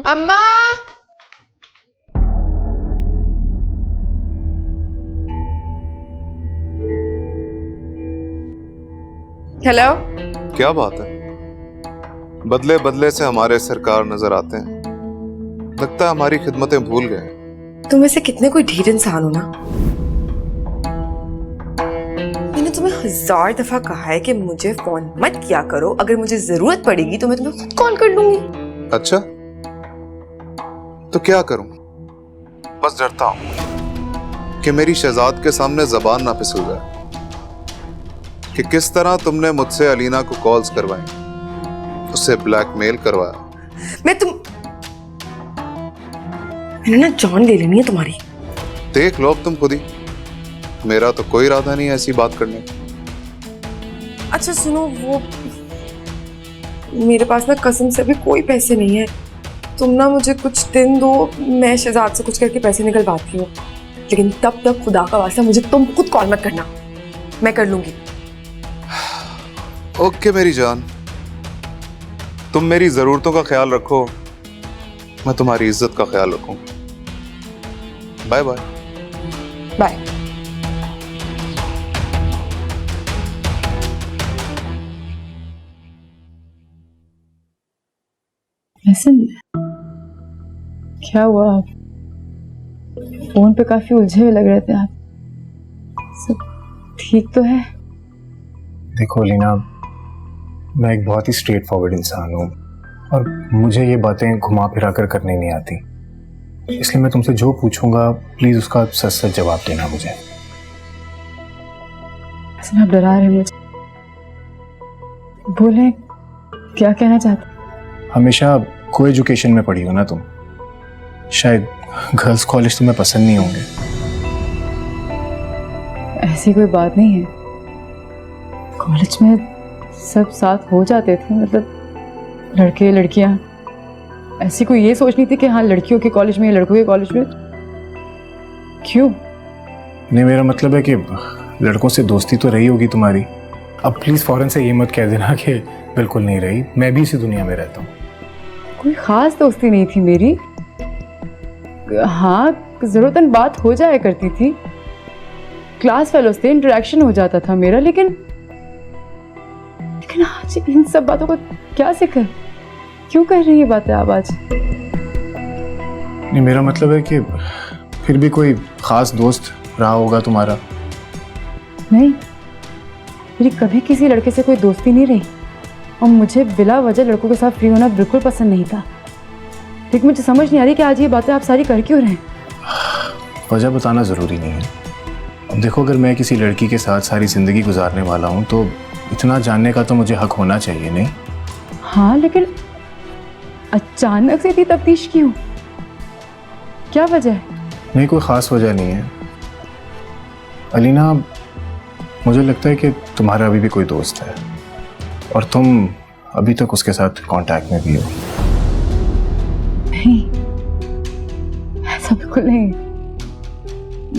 अम्मा। हेलो। क्या बात है, बदले बदले से हमारे सरकार नजर आते हैं। लगता है हमारी खिदमतें भूल गए। तुम ऐसे कितने कोई ढीठ इंसान हो ना। मैंने तुम्हें 1000 दफा कहा है कि मुझे फोन मत किया करो, अगर मुझे जरूरत पड़ेगी तो मैं तुम्हें खुद कॉल कर लूंगी। अच्छा, तो क्या करूं? बस डरता हूं कि मेरी शहजाद के सामने जबान ना फिसल जाए कि किस तरह तुमने मुझसे अलीना को कॉल्स करवाई, उससे ब्लैकमेल करवाया। मैंने ना जान ले लेनी है तुम्हारी। देख लो अब तुम खुद ही, मेरा तो कोई इरादा नहीं है ऐसी बात करने का। अच्छा सुनो, वो मेरे पास ना कसम से भी कोई पैसे नहीं है। तुम ना मुझे कुछ दिन दो, मैं शहजाद से कुछ करके पैसे निकलवाती हूँ, लेकिन तब तक खुदा का वास्ता मुझे तुम खुद कॉल मत करना, मैं कर लूंगी। ओके मेरी जान, तुम मेरी जरूरतों का ख्याल रखो, मैं तुम्हारी इज्जत का ख्याल रखूंगा। Bye bye. बाय। ऐसे क्या हुआ? आप फोन पे काफी उलझे हुए लग रहे थे। आप सब ठीक तो है? देखो लीना, मैं एक बहुत ही स्ट्रेट फॉरवर्ड इंसान हूँ और मुझे ये बातें घुमा फिरा कर करनी नहीं आती, इसलिए मैं तुमसे जो पूछूंगा प्लीज उसका सच सच जवाब देना मुझे। ऐसे आप डरा रहे हैं मुझे, बोले क्या कहना चाहते? हमेशा को एजुकेशन में पढ़ी हो ना तुम, शायद गर्ल्स कॉलेज तुम्हें पसंद नहीं होंगे। ऐसी कोई बात नहीं है, कॉलेज में सब साथ हो जाते थे, मतलब लड़के लड़कियां। ऐसी कोई ये सोच नहीं थी कि हाँ लड़कियों के कॉलेज में या लड़कों के कॉलेज में। क्यों? नहीं, मेरा मतलब है कि लड़कों से दोस्ती तो रही होगी तुम्हारी। अब प्लीज फौरन से ये मत कह देना कि बिल्कुल नहीं रही, मैं भी इसी दुनिया में रहता हूँ। कोई खास दोस्ती नहीं थी मेरी, हाँ जरूरतन बात हो जाया करती थी, क्लास फेलोज थे, इंटरेक्शन हो जाता था मेरा, लेकिन आज इन सब बातों को क्या सिखर? क्यों कर रही है बातें आप आज? नहीं, मेरा मतलब है कि फिर भी कोई खास दोस्त रहा होगा तुम्हारा। नहीं, मेरी कभी किसी लड़के से कोई दोस्ती नहीं रही, और मुझे बिला वजह लड़कों के साथ फ्री होना बिल्कुल पसंद नहीं था। लेकिन मुझे समझ नहीं आ रही कि आज ये बातें आप सारी कर क्यों रहे हैं। वजह बताना ज़रूरी नहीं है। अब देखो, अगर मैं किसी लड़की के साथ सारी ज़िंदगी गुजारने वाला हूँ तो इतना जानने का तो मुझे हक होना चाहिए, नहीं? हाँ, लेकिन अचानक से इतनी तफ्तीश क्यों? क्या वजह है? नहीं, कोई ख़ास वजह नहीं है अलीना। मुझे लगता है कि तुम्हारा अभी भी कोई दोस्त है और तुम अभी तक उसके साथ कांटेक्ट में भी हो। नहीं, ऐसा बिल्कुल नहीं,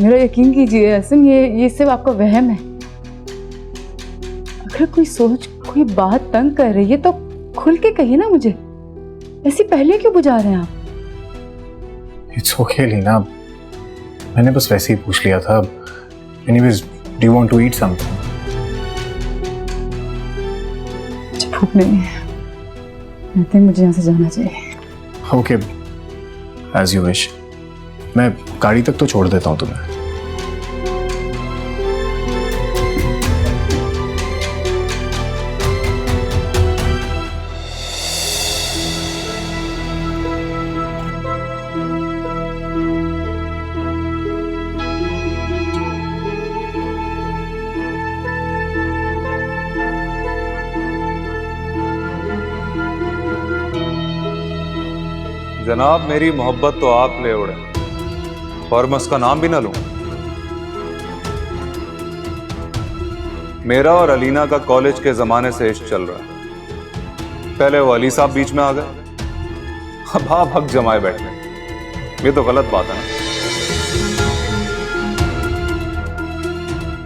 मेरा यकीन कीजिए हसन, ये सिर्फ आपका वहम है। अगर कोई सोच कोई बात तंग कर रही है तो खुल के कहिए ना मुझे, ऐसी पहले क्यों बुझा रहे हैं आप? इट्स ओके लीना, मैंने बस वैसे ही पूछ लिया था। Anyways, do you want to eat something? भूख नहीं है, आई थिंक मुझे यहाँ से जाना चाहिए। Okay, as you wish. मैं गाड़ी तक तो छोड़ देता हूँ तुम्हें। जनाब, मेरी मोहब्बत तो आप ले उड़े और मैं उसका नाम भी ना लूं। मेरा और अलीना का कॉलेज के जमाने से इश्क चल रहा है। पहले वो अली साहब बीच में आ गए, अब आप हक जमाए बैठे, ये तो गलत बात है ना।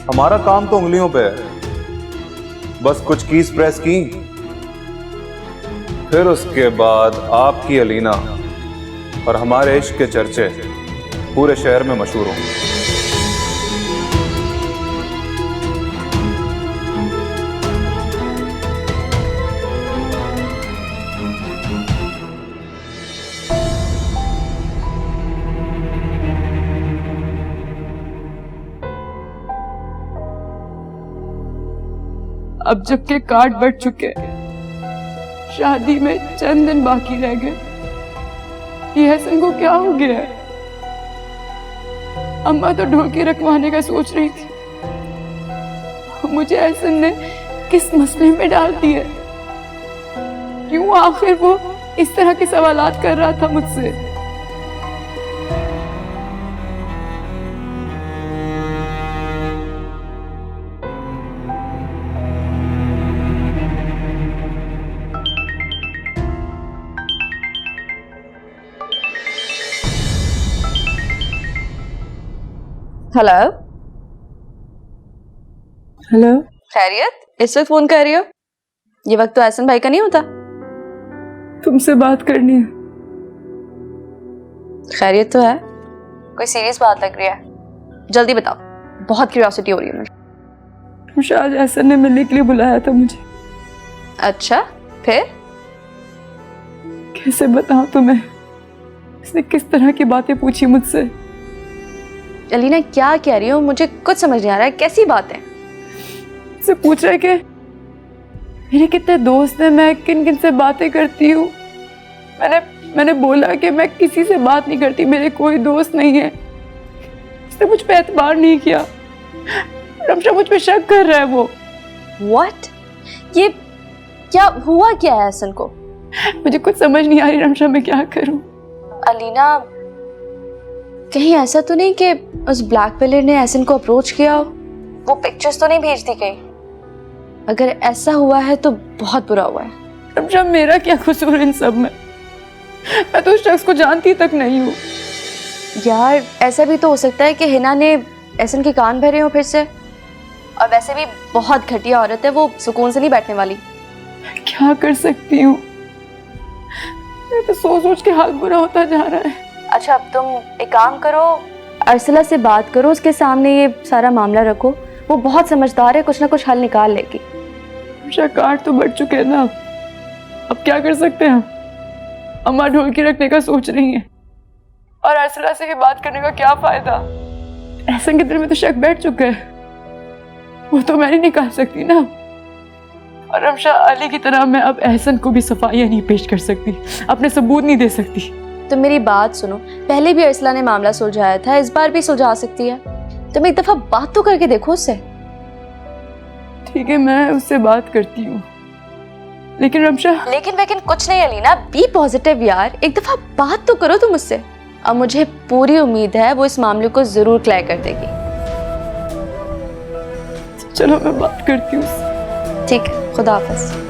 हमारा काम तो उंगलियों पे है, बस कुछ कीज प्रेस की फिर उसके बाद आपकी अलीना और हमारे इश्क के चर्चे पूरे शहर में मशहूर होंगे। अब जबकि कार्ड बढ़ चुके, शादी में चंद दिन बाकी रह गए, ये हसन को क्या हो गया है? अम्मा तो ढोलकी रखवाने का सोच रही थी, मुझे हसन ने किस मसले में डाल दिया? क्यों आखिर वो इस तरह के सवालात कर रहा था मुझसे? हेलो हेलो, खैरियत? इस वक्त फोन कर रही हो? ये वक्त तो एहसन भाई का नहीं होता। तुमसे बात करनी है। खैरियत तो है? कोई सीरियस बात लग रही है, जल्दी बताओ, बहुत क्यूरियोसिटी हो रही है मुझे। आज एहसन ने मिलने के लिए बुलाया था मुझे। अच्छा, फिर? कैसे बताऊं तुम्हें, इसने किस तरह की बातें पूछी मुझसे। अलीना क्या कह रही हो? मुझे कुछ समझ नहीं आ रहा है, कैसी बात है? से पूछ रहे कि मेरे कितने दोस्त हैं, मैं किन किन से बातें करती हूँ। मैंने बोला कि मैं किसी से बात नहीं करती, मेरे कोई दोस्त नहीं है। उसने मुझ पे एतबार नहीं किया। रमशा मुझ पे शक कर रहा है वो। What? ये क्या हुआ, क्या है एहसन को? मुझे कुछ समझ नहीं आ रही रमशा, मैं क्या करूँ। अलीना कहीं ऐसा तो नहीं कि उस ब्लैकमेलर ने एहसन को अप्रोच किया हो? वो पिक्चर्स तो नहीं भेज दी कहीं? अगर ऐसा हुआ है तो बहुत बुरा हुआ है। रमशा मेरा क्या कसूर इन सब में? मैं तो उस शख्स को जानती तक नहीं हूँ। यार ऐसा भी तो हो सकता है कि हिना ने एहसन के कान भरे हो फिर से, और वैसे भी बहुत घटिया औरत है वो, सुकून से नहीं बैठने वाली। क्या कर सकती हूँ, मैं तो सोच सोच के हाल बुरा होता जा रहा है। अच्छा अब तुम एक काम करो, अरसला से बात करो, उसके सामने ये सारा मामला रखो, वो बहुत समझदार है, कुछ ना कुछ हल निकाल लेगी। कार्ड तो बढ़ चुके हैं ना, अब क्या कर सकते हैं हम? अम्मा ढोलकी रखने का सोच रही है, और अरसला से ही बात करने का क्या फायदा? एहसन के दिल में तो शक बैठ चुका है, वो तो मैं नहीं निकाल सकती ना। और रमशा अली की तरह मैं अब एहसन को भी सफाइयां नहीं पेश कर सकती, अपने सबूत नहीं दे सकती। तो मेरी बात सुनो, पहले भी अरसला ने मामला सुलझाया था, इस बार भी सुलझा सकती है। तुम एक दफा बात तो करके देखो उससे। ठीक है, मैं उससे बात करती हूँ, लेकिन रमशा। लेकिन कुछ नहीं अलीना, बी पॉजिटिव यार, एक दफा बात तो करो तुम उससे। अब मुझे पूरी उम्मीद है वो इस मामले को जरूर क्लियर कर देगी। चलो मैं बात करती हूँ उससे। ठीक है, खुदा हाफिज।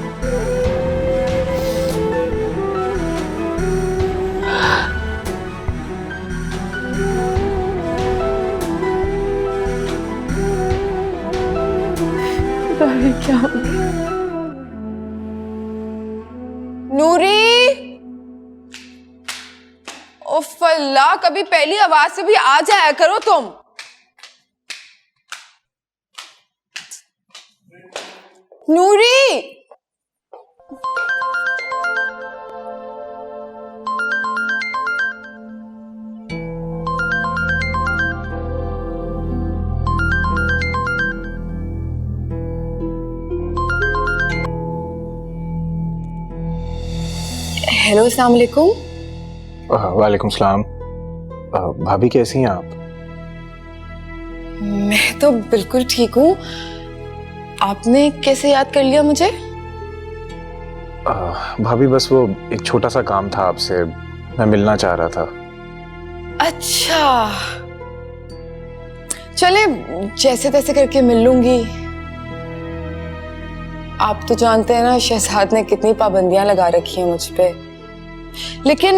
क्या हो गया? नूरी, उफ अल्लाह, कभी पहली आवाज से भी आ जाया करो तुम। नूरी, हेलो, अस्सलाम वालेकुम। वालेकुम सलाम। भाभी कैसी हैं आप? मैं तो बिल्कुल ठीक हूँ। आपने कैसे याद कर लिया मुझे? भाभी बस वो एक छोटा सा काम था आपसे, मैं मिलना चाह रहा था। अच्छा, चले जैसे तैसे करके मिल लूंगी। आप तो जानते हैं ना शहजाद ने कितनी पाबंदियां लगा रखी हैं मुझ पे, लेकिन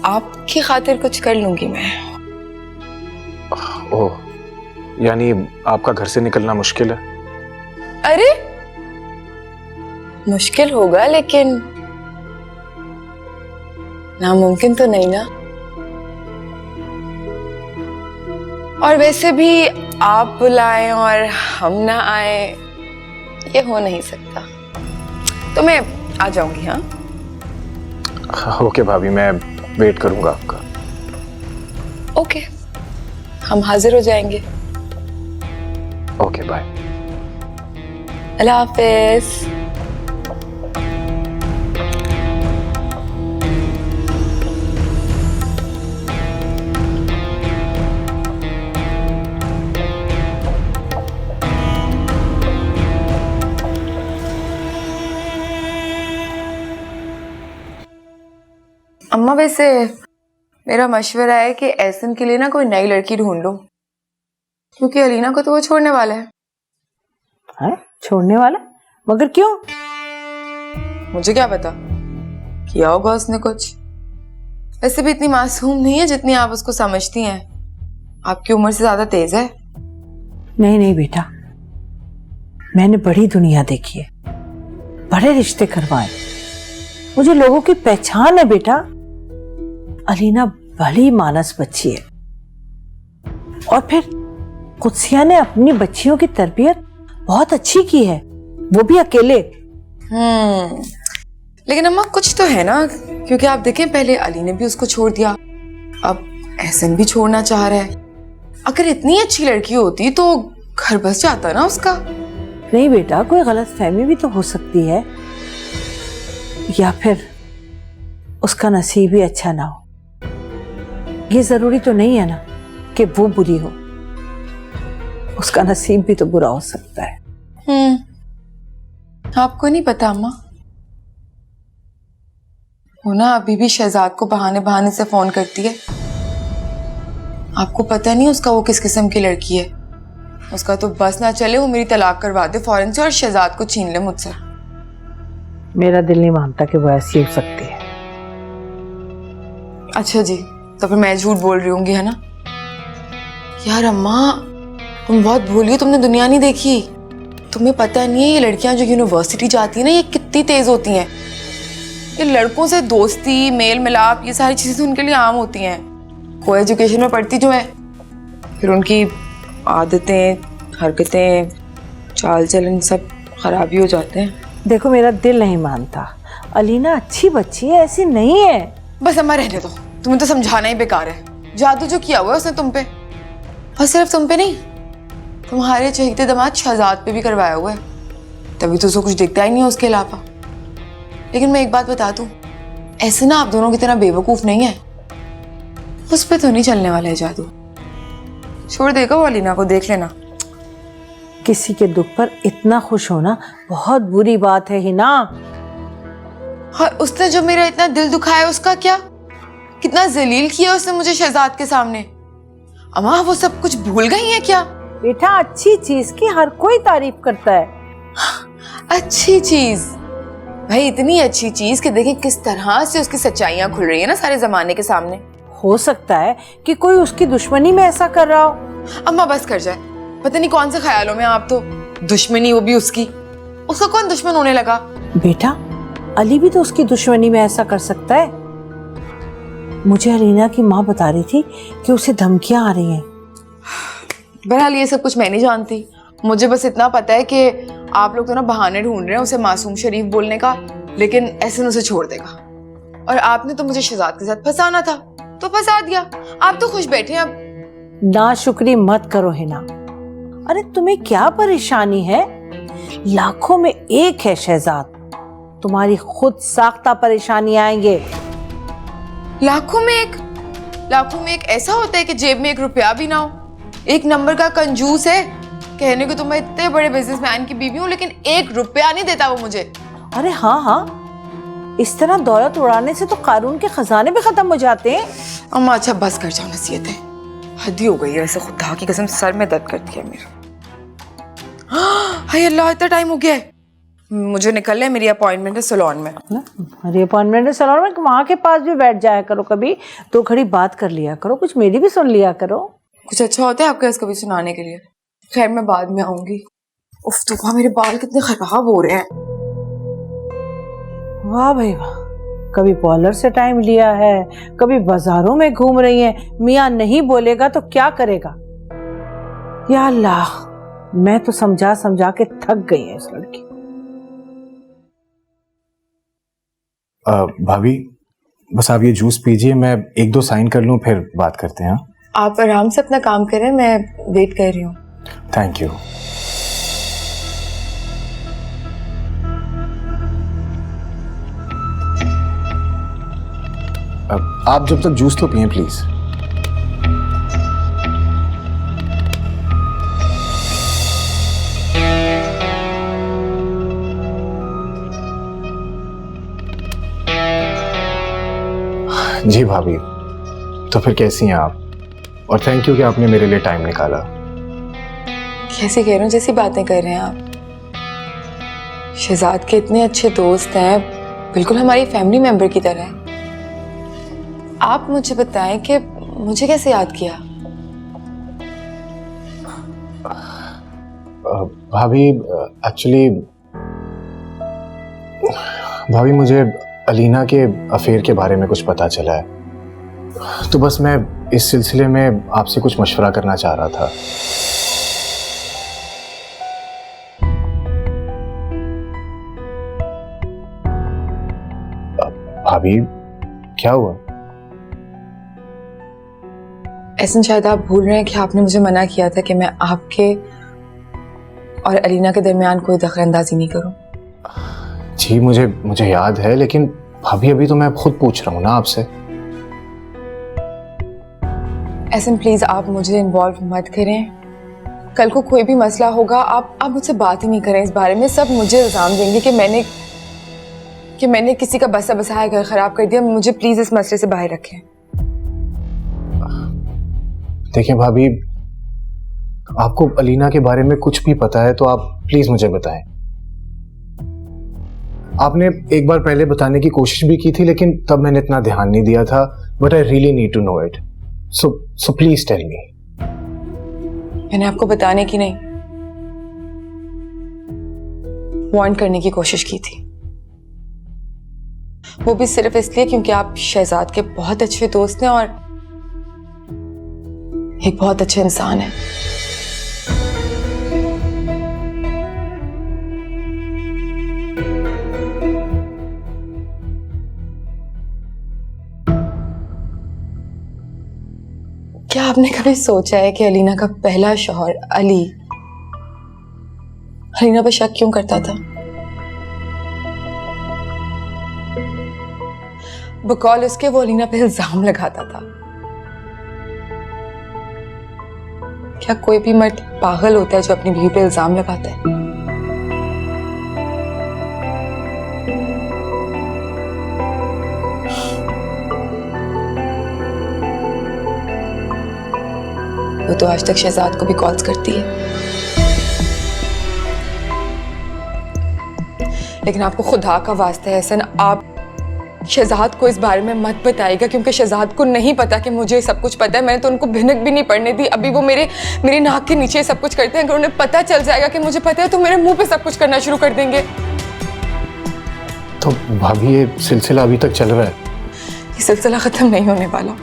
आपकी खातिर कुछ कर लूंगी मैं। ओह, यानी आपका घर से निकलना मुश्किल है? अरे मुश्किल होगा लेकिन नामुमकिन तो नहीं ना। और वैसे भी आप बुलाएं और हम ना आए, ये हो नहीं सकता। तो मैं आ जाऊंगी। हाँ ओके भाभी, मैं वेट करूंगा आपका। ओके, हम हाजिर हो जाएंगे। Okay bye. अल्लाह हाफिज। अम्मा, वैसे मेरा मशवरा है कि एहसन के लिए ना कोई नई लड़की ढूंढ लो, क्योंकि अलीना को तो वो छोड़ने वाला है। है? छोड़ने वाला? मगर क्यों? मुझे क्या पता, किया होगा उसने कुछ। वैसे भी इतनी मासूम नहीं है जितनी आप उसको समझती हैं। आपकी उम्र से ज्यादा तेज है। नहीं नहीं बेटा, मैंने बड़ी दुनिया देखी है, बड़े रिश्ते करवाए, मुझे लोगों की पहचान है बेटा। अलीना भली मानस बच्ची है, और फिर कुत्सिया ने अपनी बच्चियों की तरबियत बहुत अच्छी की है, वो भी अकेले। लेकिन अम्मा कुछ तो है ना, क्योंकि आप देखें पहले अली ने भी उसको छोड़ दिया, अब एहसन भी छोड़ना चाह रहा है। अगर इतनी अच्छी लड़की होती तो घर बस जाता ना उसका। नहीं बेटा, कोई गलत फहमी भी तो हो सकती है, या फिर उसका नसीब ही अच्छा ना हो। ये जरूरी तो नहीं है ना कि वो बुरी हो, उसका नसीब भी तो बुरा हो सकता है। आपको नहीं पता अम्मा, वो ना अभी भी शहजाद को बहाने बहाने से फोन करती है। आपको पता नहीं उसका वो किस किस्म की लड़की है। उसका तो बस ना चले वो मेरी तलाक करवा दे फौरन से और शहजाद को छीन ले मुझसे। मेरा दिल नहीं मानता कि वो ऐसी हो सकती है। अच्छा जी, तो फिर मैं झूठ बोल रही होंगी, है ना? यार अम्मा, तुम बहुत भूली हो, तुमने दुनिया नहीं देखी। तुम्हें पता नहीं है ये लड़कियां जो यूनिवर्सिटी जाती है ना, ये कितनी तेज होती हैं। ये लड़कों से दोस्ती, मेल मिलाप, ये सारी चीजें उनके लिए आम होती हैं। को एजुकेशन में पढ़ती जो है, फिर उनकी आदतें, हरकतें, चाल चलन सब खराब ही हो जाते हैं। देखो, मेरा दिल नहीं मानता, अलीना अच्छी बच्ची है, ऐसी नहीं है। बस अम्मा रहने दो, तुम्हें तो समझाना ही बेकार है। जादू जो किया हुआ है उसने तुम पे, और सिर्फ तुम पे नहीं, तुम्हारे चहेते दामाद शहजाद पे भी करवाया हुआ है। तभी तो उसको कुछ दिखता ही नहीं है उसके अलावा। लेकिन मैं एक बात बता दूं, ऐसे ना आप दोनों की तरह बेवकूफ नहीं है। उस पे तो नहीं चलने वाला है जादू। छोड़ देगा वो अलीना को, देख लेना। किसी के दुख पर इतना खुश होना बहुत बुरी बात है हिना। और उसने जो मेरा इतना दिल दुखाया उसका क्या? कितना जलील किया उसने मुझे शहजाद के सामने। अम्मा, वो सब कुछ भूल गई है क्या? बेटा, अच्छी चीज की हर कोई तारीफ करता है। अच्छी चीज भाई, इतनी अच्छी चीज कि देखें किस तरह से उसकी सच्चाइयां खुल रही है ना सारे जमाने के सामने। हो सकता है कि कोई उसकी दुश्मनी में ऐसा कर रहा हो। अम्मा बस कर जाए, पता नहीं कौन से ख्यालों में आप तो। दुश्मनी वो भी उसकी, उसका कौन दुश्मन होने लगा? बेटा, अली भी तो उसकी दुश्मनी में ऐसा कर सकता है। मुझे अलीना की माँ बता रही थी कि उसे धमकियां आ रही हैं। बहरहाल ये सब कुछ मैं नहीं जानती। मुझे बस इतना पता है कि आप लोग तो ना बहाने ढूंढ रहे हैं उसे मासूम शरीफ बोलने का, लेकिन ऐसे उसे छोड़ देगा। और आपने तो मुझे शहजाद के साथ फंसाना था, तो फंसा दिया। आप तो खुश बैठे हैं अब। नाशुक्री मत करो हिना। अरे तुम्हें क्या परेशानी है? लाखों में एक है शहजाद, तुम्हारी खुद साख्ता परेशानी आएंगे। लाखों में एक? लाखों में एक ऐसा होता है कि जेब में 1 रुपया भी ना हो? एक नंबर का कंजूस है। कहने को तो मैं इतने बड़े बिजनेसमैन की बीवी हूँ, लेकिन 1 रुपया नहीं देता वो मुझे। अरे हाँ हाँ, इस तरह दौलत उड़ाने से तो कारून के खजाने भी खत्म हो जाते हैं। अम्मा अच्छा बस कर जाओ, नसीहत है। हद ही हो गई है वैसे, खुदा की कसम सर में दर्द करती है मेरा। हाय अल्लाह, इतना टाइम हो गया है, मुझे निकलना है। मेरी अपॉइंटमेंट है सैलून में। अरे अपॉइंटमेंट है सैलून में, वहाँ के पास भी बैठ जाया करो, कभी तो घड़ी बात कर लिया करो, कुछ मेरी भी सुन लिया करो। कुछ अच्छा होता है आपके पास कभी सुनाने के लिए? खैर मैं बाद में आऊंगी। उफ तूफा, मेरे बाल कितने खराब हो रहे हैं। वाह भाई वाह, कभी पार्लर से टाइम लिया है, कभी बाजारों में घूम रही है। मियाँ नहीं बोलेगा तो क्या करेगा? या अल्लाह, मैं तो समझा समझा के थक गई है इस लड़की। भाभी बस आप ये जूस पीजिए, मैं 1-2 साइन कर लूं, फिर बात करते हैं। आप आराम से अपना काम करें, मैं वेट कर रही हूँ। Thank you. आप जब तक जूस तो पिए प्लीज। जी भाभी, तो फिर कैसी हैं आप? और थैंक यू कि आपने मेरे लिए टाइम निकाला। कैसे कह रहे हो, जैसी बातें कर रहे हैं आप। शहजाद के इतने अच्छे दोस्त हैं, बिल्कुल हमारी फैमिली मेंबर की तरह है। आप मुझे बताएं कि मुझे कैसे याद किया? भाभी एक्चुअली भाभी मुझे अलीना के अफेयर के बारे में कुछ पता चला है, तो बस मैं इस सिलसिले में आपसे कुछ मशवरा करना चाह रहा था। भाभी क्या हुआ? ऐसा शायद आप भूल रहे हैं कि आपने मुझे मना किया था कि मैं आपके और अलीना के दरमियान कोई दखलंदाजी नहीं करूं। जी मुझे याद है, लेकिन भाभी अभी तो मैं खुद पूछ रहा हूँ ना आपसे। ऐसा प्लीज आप मुझे इन्वॉल्व मत करें। कल को कोई भी मसला होगा, आप मुझसे बात ही नहीं करें इस बारे में। सब मुझे इल्जाम देंगे कि मैंने किसी का बसा बसाया घर खराब कर दिया। मुझे प्लीज इस मसले से बाहर रखें। देखिए भाभी, आपको अलीना के बारे में कुछ भी पता है तो आप प्लीज मुझे बताएं। आपने एक बार पहले बताने की कोशिश भी की थी, लेकिन तब मैंने इतना ध्यान नहीं दिया था। But I really need to know it, so please tell me. मैंने आपको बताने की नहीं, वार्न करने की कोशिश की थी। वो भी सिर्फ इसलिए क्योंकि आप शहजाद के बहुत अच्छे दोस्त हैं और एक बहुत अच्छे इंसान है। क्या आपने कभी सोचा है कि अलीना का पहला शौहर अलीना पर शक क्यों करता था? बकौल उसके वो अलीना पे इल्जाम लगाता था। क्या कोई भी मर्द पागल होता है जो अपनी बीवी पे इल्जाम लगाता है? वो तो आज तक शहजाद को भी कॉल्स करती है, लेकिन आपको खुदा का वास्ता है एहसन, आप शहजाद को इस बारे में मत बताइएगा, क्योंकि शहजाद को नहीं पता कि मुझे सब कुछ पता है। मैंने तो उनको भिनक भी नहीं पड़ने दी। अभी वो मेरे नाक के नीचे सब कुछ करते हैं। अगर उन्हें पता चल जाएगा कि मुझे पता है तो मेरे मुंह पे सब कुछ करना शुरू कर देंगे। तो भाभी ये सिलसिला अभी तक चल रहा है? ये सिलसिला खत्म नहीं होने वाला।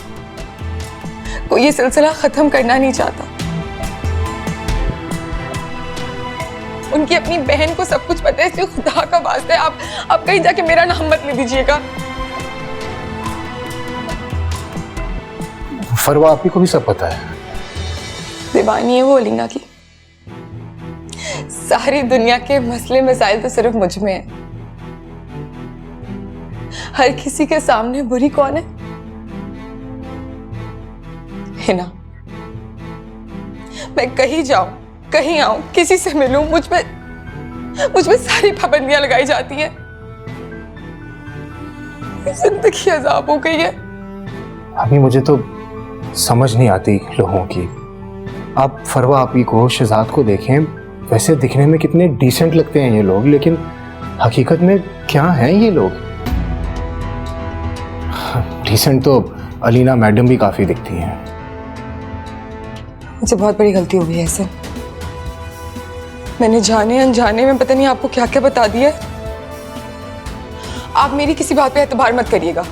कोई ये सिलसिला खत्म करना नहीं चाहता। उनकी अपनी बहन को सब कुछ पता है, इसलिए खुदा का वास्ता है आप कहीं जाके मेरा नाम मत ले दीजिएगा। फरवा आपी को भी सब पता है। दीवानी है वो अलीना की। सारी दुनिया के मसले मसाइल तो सिर्फ मुझ में है। हर किसी के सामने बुरी कौन है? हिना। मैं कहीं जाऊं, कहीं आऊं, किसी से मिलूं, मुझ पे सारी पाबंदियां लगाई जाती हैं। जिंदगी अजाब हो गई है। अभी मुझे तो समझ नहीं आती लोगों की। आप फरवा आपी को, शहजाद को देखें, वैसे दिखने में कितने डिसेंट लगते हैं ये लोग, लेकिन हकीकत में क्या हैं ये लोग? डिसेंट तो अलीना मैडम भी काफी दिखती हैं। मुझे बहुत बड़ी गलती हो गई है ऐसे। मैंने जाने अनजाने में पता नहीं आपको क्या क्या बता दिया। आप मेरी किसी बात पे एतबार मत करिएगा।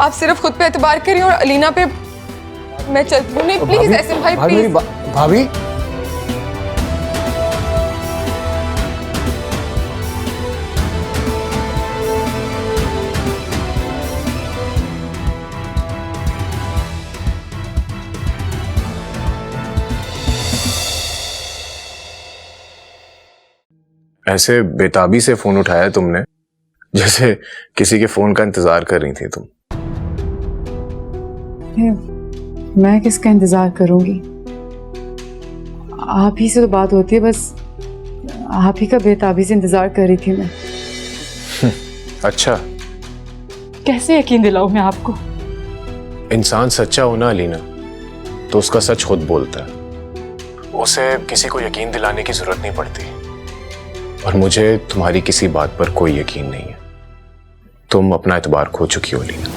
आप सिर्फ खुद पे एतबार करिए और अलीना पे मैं चलती हूँ। नहीं प्लीज एहसन भाई प्लीज। भाभी ऐसे बेताबी से फोन उठाया तुमने जैसे किसी के फोन का इंतजार कर रही थी तुम। मैं किसका इंतजार करूंगी? आप ही से तो बात होती है, बस आप ही का बेताबी से इंतजार कर रही थी मैं। अच्छा, कैसे यकीन दिलाऊं मैं आपको? इंसान सच्चा होना अलीना तो उसका सच खुद बोलता है, उसे किसी को यकीन दिलाने की जरूरत नहीं पड़ती। और मुझे तुम्हारी किसी बात पर कोई यकीन नहीं है। तुम अपना एतबार खो चुकी हो अलीना।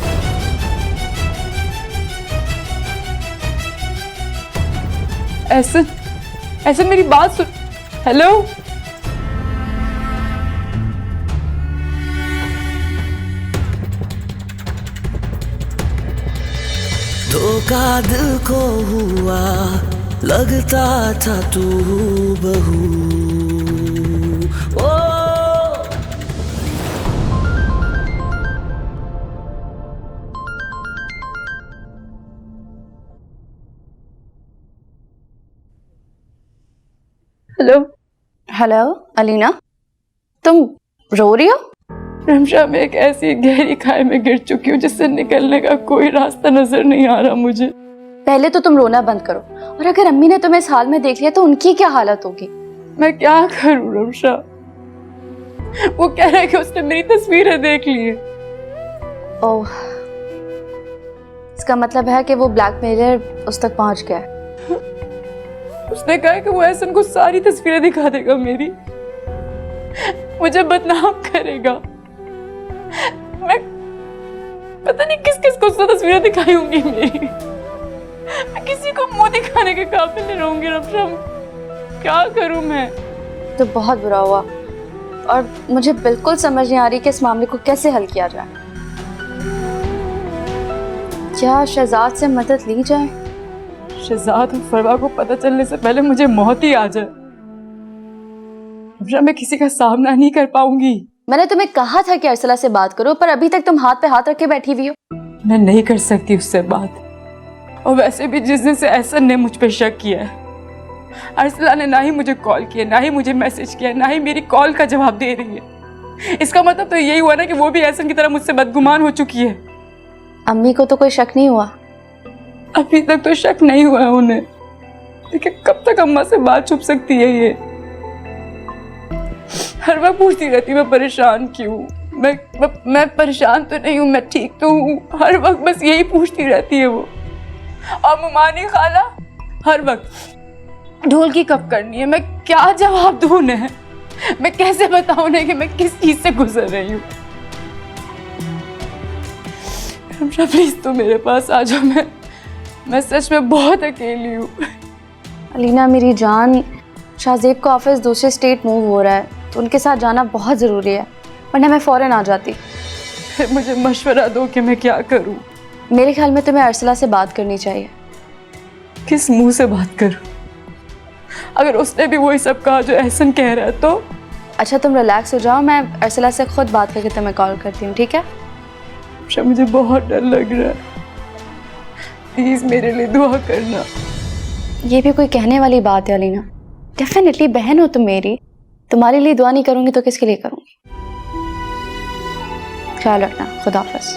ऐसे मेरी बात सुन। हेलो, धोखा दिल को हुआ, लगता था तू बहू। ओ हेलो हेलो अलीना, तुम रो रही हो? रमशा, मैं एक ऐसी गहरी खाई में गिर चुकी हूँ जिससे निकलने का कोई रास्ता नजर नहीं आ रहा मुझे। पहले तो तुम रोना बंद करो, और अगर अम्मी ने तुम्हें इस हाल में देख लिया तो उनकी क्या हालत होगी? मैं क्या करूं रमशा? वो कह रहा है कि उसने मेरी तस्वीरें देख ली है। ओह, इसका मतलब है कि वो ब्लैकमेलर उस तक पहुंच गया है। उसने कहा कि वो एहसन को सारी तस्वीरें दिखा देगा मेरी, मुझे बदनाम करेगा। मैं पता नहीं किस किस को उसने तस्वीरें दिखाई होंगी मेरी। मैं किसी को मुंह दिखाने के काबिल नहीं रहूंगी रमशा। क्या करूं मैं? तो बहुत बुरा हुआ, और मुझे बिल्कुल समझ नहीं आ रही कि इस मामले को कैसे हल किया जाए। क्या शहजाद से मदद ली जाए? शहजाद और फरवा को पता चलने से पहले मुझे मौत ही आ जाए। रमशा, मैं किसी का सामना नहीं कर पाऊंगी। मैंने तुम्हें कहा था कि अरसला से बात करो, पर अभी तक तुम हाथ पे हाथ रख के बैठी हुई हो। मैं नहीं कर सकती उससे बात, और वैसे भी जिस दिन से एहसन ने मुझ पे शक किया है, अरसला ने ना ही मुझे कॉल किया, ना ही मुझे मैसेज किया, ना ही मेरी कॉल का जवाब दे रही है। इसका मतलब तो यही हुआ ना कि वो भी एहसन की तरह मुझसे बदगुमान हो चुकी है। अम्मी को तो कोई शक नहीं हुआ? अभी तक तो शक नहीं हुआ है उन्हें, लेकिन कब तक अम्मा से बात छुप सकती है ये? हर वक्त पूछती रहती मैं परेशान क्यों? मैं परेशान तो नहीं हूँ, मैं ठीक तो हूँ। हर वक्त बस यही पूछती रहती है वो। और मुमानी खाला हर वक्त ढोल की कब करनी है। मैं क्या जवाब दूं उन्हें? मैं कैसे बताऊं उन्हें कि मैं किस चीज से गुजर रही हूँ? रमशा प्लीज तू मेरे पास आ जाओ। मैं सच में बहुत अकेली हूँ। अलीना मेरी जान, शाहजेब का ऑफिस दूसरे स्टेट मूव हो रहा है, तो उनके साथ जाना बहुत ज़रूरी है, वरना मैं फ़ौरन आ जाती। मुझे मशवरा दो कि मैं क्या करूं। मेरे ख्याल में तुम्हें अरसला से बात करनी चाहिए। किस मुंह से बात करूं? अगर उसने भी वही सब कहा जो एहसन कह रहा है तो? अच्छा तुम रिलैक्स हो जाओ, मैं अरसला से खुद बात करके तुम्हें कॉल करती हूँ, ठीक है? मुझे बहुत डर लग रहा है, प्लीज मेरे लिए दुआ करना। ये भी कोई कहने वाली बात है अलीना? डेफिनेटली बहन हो तुम मेरी, तुम्हारे लिए दुआ नहीं करूंगी तो किसके लिए करूंगी? ख्याल रखना, खुदा हाफिज़।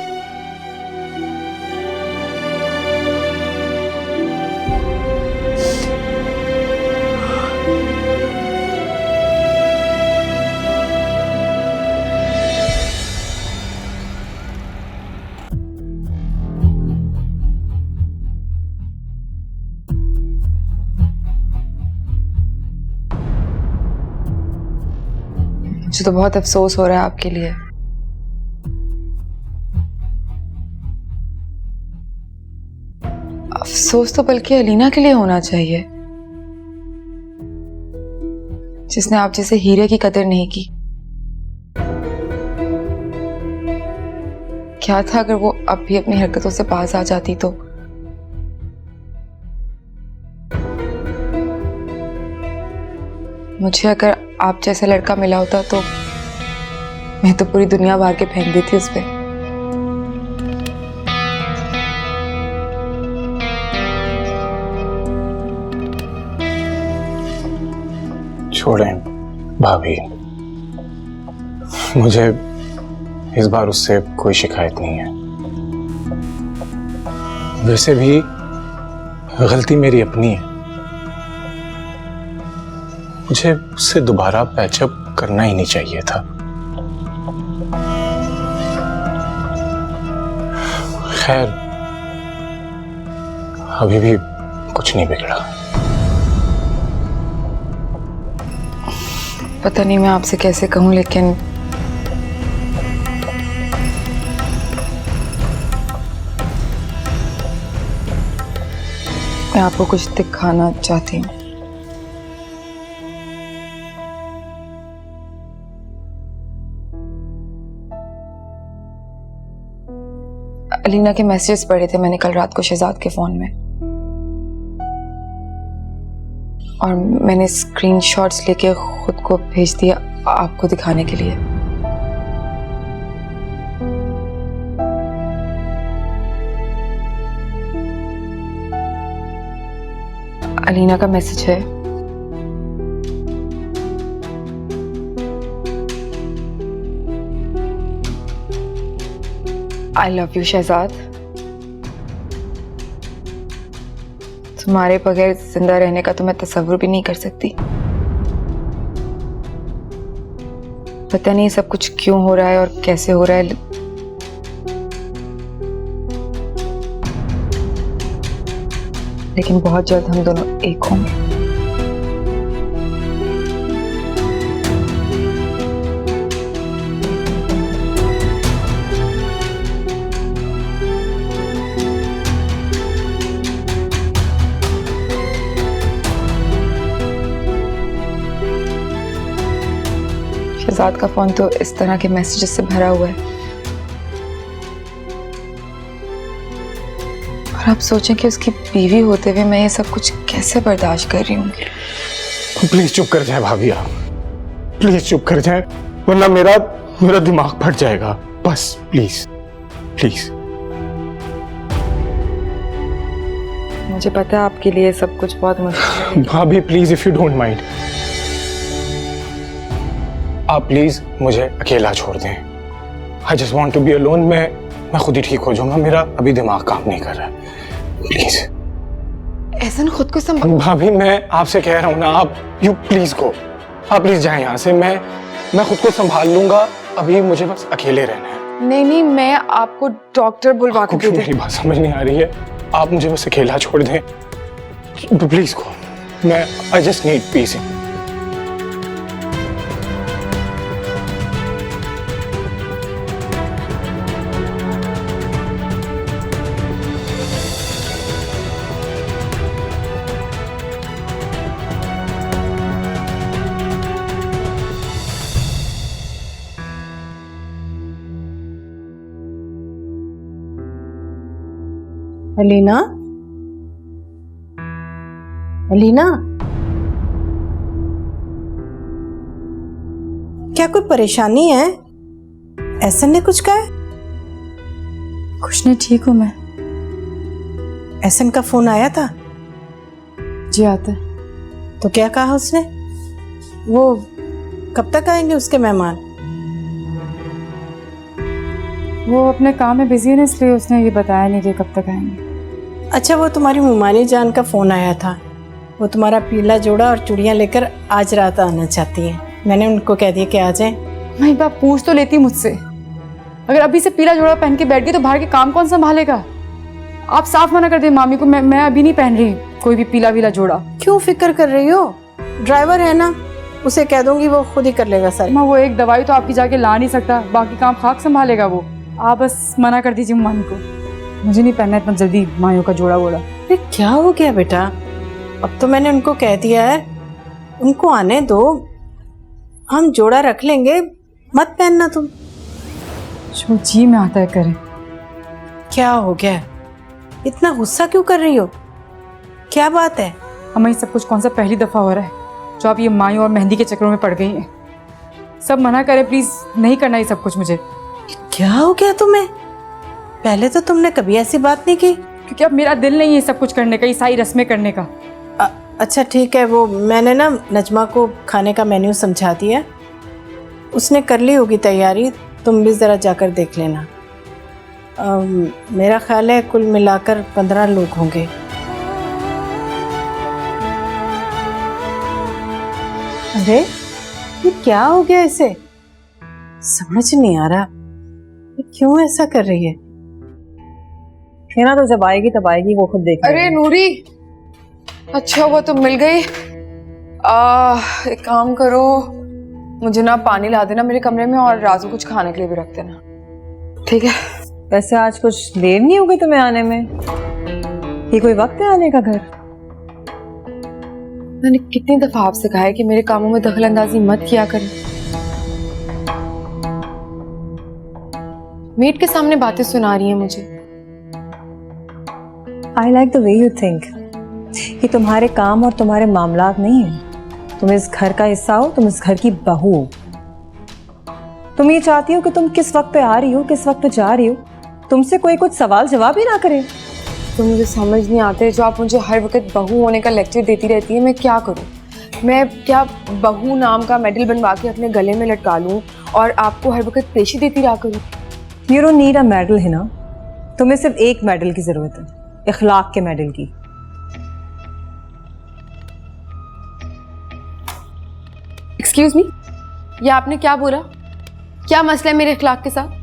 मुझे तो बहुत अफसोस हो रहा है आपके लिए। अफसोस तो बल्कि अलीना के लिए होना चाहिए, जिसने आप जैसे हीरे की कदर नहीं की। क्या था अगर वो अब भी अपनी हरकतों से बाज आ जाती तो। मुझे अगर आप जैसा लड़का मिला होता तो मैं तो पूरी दुनिया बाहर के फेंक देती उस पे। छोड़ें भाभी, मुझे इस बार उससे कोई शिकायत नहीं है। वैसे भी गलती मेरी अपनी है, मुझे उससे दोबारा पैचअप करना ही नहीं चाहिए था। खैर, अभी भी कुछ नहीं बिगड़ा। पता नहीं मैं आपसे कैसे कहूं, लेकिन मैं आपको कुछ दिखाना चाहती हूँ। अलीना के मैसेजेस पढ़े थे मैंने कल रात को शहजाद के फोन में, और मैंने स्क्रीनशॉट्स लेके खुद को भेज दिया आपको दिखाने के लिए। अलीना का मैसेज है, आई लव यू शहजाद, तुम्हारे बगैर जिंदा रहने का तो मैं तस्वुर भी नहीं कर सकती। पता नहीं सब कुछ क्यों हो रहा है और कैसे हो रहा है, लेकिन बहुत जल्द हम दोनों एक होंगे। शहजाद का फोन तो इस तरह के मैसेजेस से भरा हुआ है, और आप सोचें कि उसकी बीवी होते हुए मैं ये सब कुछ कैसे बर्दाश्त कर रही हूँ। प्लीज चुप कर जाए भाभी, आप प्लीज चुप कर जाए, वरना मेरा दिमाग फट जाएगा। बस प्लीज प्लीज। मुझे पता है आपके लिए सब कुछ बहुत मुश्किल है। भाभी please, if you don't mind, आप प्लीज मुझे अकेला छोड़ दें। I just want to be alone. मैं खुद ही ठीक हो जाऊंगा, मेरा अभी दिमाग काम नहीं कर रहा है। प्लीज एहसन, खुद को संभाल। भाभी मैं आपसे कह रहा हूँ ना, आप यू प्लीज गो, आप प्लीज जाएं यहाँ से। मैं खुद को संभाल लूंगा, अभी मुझे बस अकेले रहना है। नहीं, मैं आपको डॉक्टर बुलवा के क्यों मेरी बात समझ नहीं आ रही है? आप मुझे बस अकेला छोड़ दें प्लीज गो। मैं I just need piece. Alina, Alina, क्या कोई परेशानी है? एहसन ने कुछ कहा है? कुछ नहीं, ठीक हूँ मैं। एहसन का फोन आया था? जी आता है। तो क्या कहा उसने? वो कब तक आएंगे उसके मेहमान? वो अपने काम में बिजी है ना, इसलिए उसने ये बताया नहीं कि कब तक आएंगे। अच्छा, वो तुम्हारी मुमानी जान का फोन आया था, वो तुम्हारा पीला जोड़ा और चूड़ियाँ लेकर आज रात आना चाहती है। मैंने उनको कह दिया कि आ जाए। मैं एक बार पूछ तो लेती मुझसे, अगर अभी से पीला जोड़ा पहन के बैठ गई तो बाहर के काम कौन संभालेगा? आप साफ मना कर दे मामी को, मैं अभी नहीं पहन रही कोई भी पीला वीला जोड़ा। क्यों फिक्र कर रही हो? ड्राइवर है ना, उसे कह दूंगी, वो खुद ही कर लेगा सारी। माँ, वो एक दवाई तो आपकी जाके ला नहीं सकता, बाकी काम खाक संभालेगा वो। आप बस मना कर दीजिए मामी को, मुझे नहीं पहनना इतना जल्दी मायों का जोड़ा वोड़ा। अरे क्या हो गया बेटा? अब तो मैंने उनको कह दिया है, उनको आने दो, हम जोड़ा रख लेंगे, मत पहनना तुम। जो जी में आता है करें, क्या हो गया? इतना गुस्सा क्यों कर रही हो? क्या बात है? अम्मा, ये सब कुछ कौन सा पहली दफ़ा हो रहा है जो आप ये माई और मेहंदी के चक्करों में पड़ गई हैं? सब मना करें प्लीज़, नहीं करना ये सब कुछ मुझे। क्या हो गया तुम्हें? पहले तो तुमने कभी ऐसी बात नहीं की। क्योंकि अब मेरा दिल नहीं है सब कुछ करने का, ये सारी रस्में करने का। अच्छा ठीक है, वो मैंने ना नजमा को खाने का मेन्यू समझा दिया, उसने कर ली होगी तैयारी, तुम भी ज़रा जाकर देख लेना। मेरा ख्याल है कुल मिलाकर 15 लोग होंगे। अरे ये क्या हो गया इसे? समझ नहीं आ रहा ये क्यों ऐसा कर रही है। हिना तो जब आएगी तब आएगी, वो खुद देख अरे नूरी, अच्छा हुआ तुम मिल गई। एक काम करो, मुझे ना पानी ला देना मेरे कमरे में, और राजू कुछ खाने के लिए भी रख देना, ठीक है? वैसे आज कुछ देर नहीं हो गई तुम्हें आने में? ये कोई वक्त है आने का घर? मैंने कितनी दफा आपसे कहा है कि मेरे कामों में दखल अंदाजी मत किया करें। मेट के सामने बातें सुना रही हैं मुझे। I like the way you think. ये तुम्हारे काम और तुम्हारे मामलात नहीं है। तुम इस घर का हिस्सा हो, तुम इस घर की बहू हो। तुम ये चाहती हो कि तुम किस वक्त पे आ रही हो, किस वक्त पे जा रही हो, तुमसे कोई कुछ सवाल जवाब ही ना करे। तो मुझे समझ नहीं आते, जो आप मुझे हर वक्त बहू होने का लेक्चर देती रहती है, मैं क्या करूं? मैं क्या बहू नाम का मेडल बनवा के अपने गले में लटका लूं और आपको हर वक्त पेशी देती रहा करूं? You don't need a medal है ना, तुम्हें सिर्फ एक मेडल की जरूरत है, इखलाक के मेडल की। एक्सक्यूज मी, ये आपने क्या बोला? क्या मसला है मेरे इखलाक के साथ?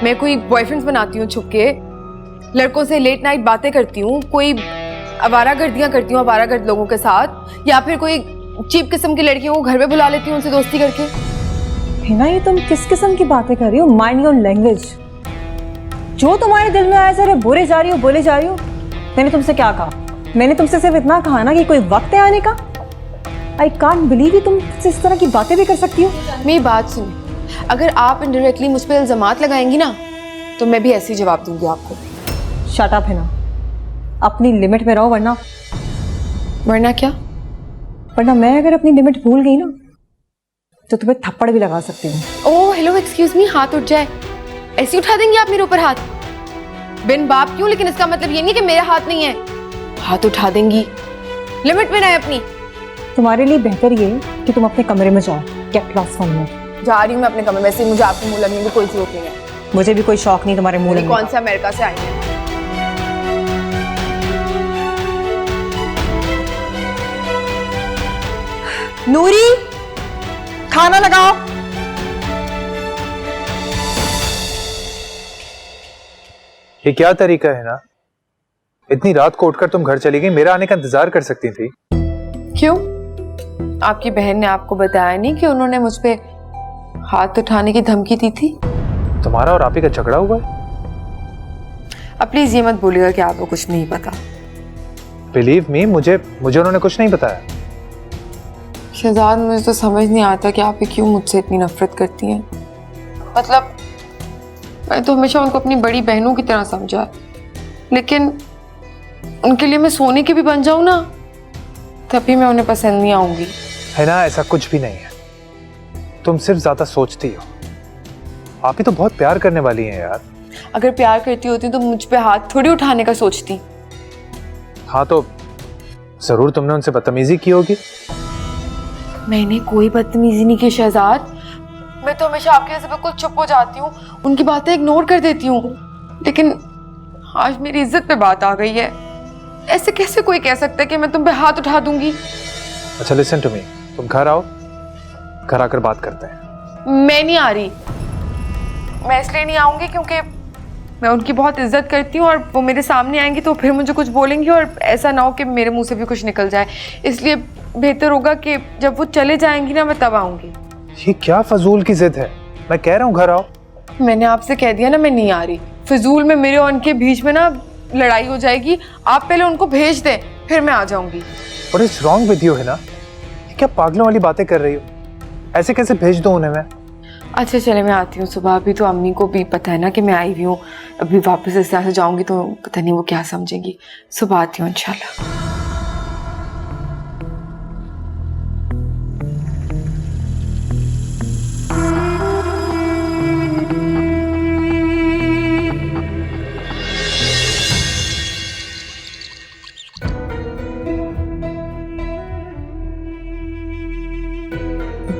मैं कोई बॉयफ्रेंड्स बनाती हूँ छुप के, लड़कों से लेट नाइट बातें करती हूँ, कोई आवारागर्दियाँ करती हूँ आवारागर्द लोगों के साथ, या फिर कोई चीप किस्म की लड़कियों को घर पे बुला लेती हूँ उनसे दोस्ती करके? है ना, ये तुम किस किस्म की बातें कर रही हो? Mind your language. जो तुम्हारे दिल में आया सारे बोले जा रही हो, बोले जा रही हो। मैंने तुमसे क्या कहा? मैंने तुमसे सिर्फ इतना कहा ना कि कोई वक्त है आने का। आई कांट बिलीव कि तुम इस तरह की बातें भी कर सकती हो। मेरी बात सुनिए, अगर आप इनडायरेक्टली मुझ पर इल्जामात लगाएंगी ना, तो मैं भी ऐसे ही जवाब दूंगी आपको। शट अप है ना, अपनी लिमिट में रहो, वरना क्या? वरना मैं अगर अपनी लिमिट भूल गई ना तो तुम्हें थप्पड़ भी लगा सकती हूँ। ओह हेलो, एक्सक्यूज मी, हाथ उठ जाए, ऐसे उठा देंगी आप मेरे ऊपर हाथ? बिन बाप क्यों, लेकिन इसका मतलब ये नहीं कि मेरा हाथ नहीं है। हाथ उठा देंगी, लिमिट में रहे अपनी। तुम्हारे लिए बेहतर ये कि तुम अपने कमरे में जाओ, गेट लॉस्ट फ्रॉम हियर। जा रही हूँ मैं अपने कमरे में, से मुझे आपके मुंह लगने की कोई जरूरत नहीं है। मुझे भी कोई शौक नहीं तुम्हारे मुंह लगने का। कौन सा अमेरिका से आई है? नूरी, खाना लगाओ। ये क्या तरीका है ना? इतनी रात को उठकर तुम घर चली गई, मेरा आने का इंतजार कर सकती थी। क्यों? आपकी बहन ने आपको बताया नहीं कि उन्होंने मुझ पे हाथ उठाने की धमकी दी थी? तुम्हारा और आपी का झगड़ा हुआ है? अब प्लीज ये मत बोलिएगा कि आपको कुछ नहीं पता। बिलीव मी, मुझे उन्होंने कुछ नहीं बताया। शहजाद, मुझे तो समझ नहीं आता कि आप क्यों मुझसे इतनी नफरत करती हैं। मतलब मैं तो हमेशा उनको अपनी बड़ी बहनों की तरह समझा, लेकिन उनके लिए मैं सोने की भी बन जाऊं ना, तभी मैं उन्हें पसंद नहीं आऊंगी। है ना, ऐसा कुछ भी नहीं है। तुम सिर्फ ज्यादा सोचती हो। आप ही तो बहुत प्यार करने वाली हैं यार। अगर प्यार करती होती तो मुझ पे हाथ थोड़ी उठाने का सोचती। हाँ तो जरूर तुमने उनसे बदतमीजी की होगी। मैंने कोई बदतमीजी नहीं की शहजाद। मैं तो हमेशा आपके जैसे बिल्कुल चुप हो जाती हूँ, उनकी बातें इग्नोर कर देती हूँ, लेकिन आज मेरी इज्जत पे बात आ गई है। ऐसे कैसे कोई कह सकता है कि मैं तुम पे हाथ उठा दूंगी? अच्छा लिसन टू मी, तुम घर आओ, घर आकर बात करते हैं। मैं नहीं आ रही। मैं इसलिए नहीं आऊंगी क्योंकि मैं उनकी बहुत इज्जत करती हूँ, और वो मेरे सामने आएंगी तो फिर मुझे कुछ बोलेंगी, और ऐसा ना हो कि मेरे मुंह से भी कुछ निकल जाए। इसलिए बेहतर होगा कि जब वो चले जाएंगी ना, मैं तब आऊंगी। ये क्या फजूल की जिद है? मैं कह रहा हूँ घर आओ। मैंने आपसे कह दिया ना, मैं नहीं आ रही। फिजूल में मेरे और उनके बीच में ना लड़ाई हो जाएगी। आप पहले उनको भेज दें, फिर मैं आ जाऊंगी। What is wrong with you है ना? ये क्या पागलों वाली बातें कर रही हो? ऐसे कैसे भेज दूं उन्हें मैं? अच्छा चले, मैं आती हूँ सुबह। अभी तो अम्मी को भी पता है ना कि मैं आई हुई हूँ। अभी वापस इस तरह से जाऊंगी तो पता नहीं वो क्या समझेंगी। सुबह आती हूँ इंशाल्लाह।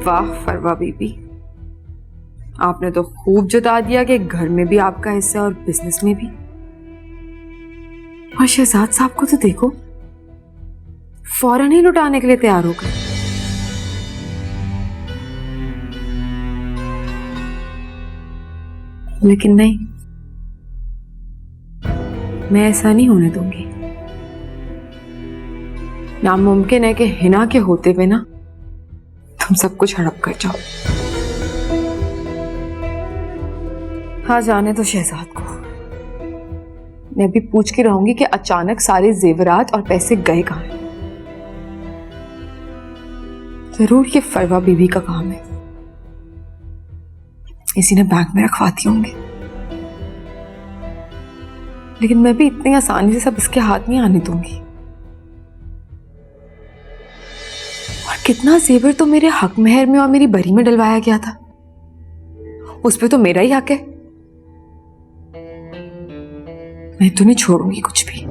वाह फरवा बीबी, आपने तो खूब जता दिया कि घर में भी आपका हिस्सा और बिजनेस में भी। और शहजाद साहब को तो देखो, फौरन ही लुटाने के लिए तैयार हो गए। लेकिन नहीं, मैं ऐसा नहीं होने दूंगी। नामुमकिन है कि हिना के होते हुए ना तुम सब कुछ हड़प कर जाओ। हाँ, जाने तो शहजाद को। मैं भी पूछ के रहूंगी कि अचानक सारे जेवरात और पैसे गए कहां हैं। जरूर ये फरवा बीवी का काम है, इसी ने बैंक में रखवा दिए होंगे। लेकिन मैं भी इतनी आसानी से सब इसके हाथ नहीं आने दूंगी। और कितना जेवर तो मेरे हक महर में और मेरी बरी में डलवाया गया था, उस पे तो मेरा ही हक है। मैं तो नहीं छोड़ूंगी कुछ भी।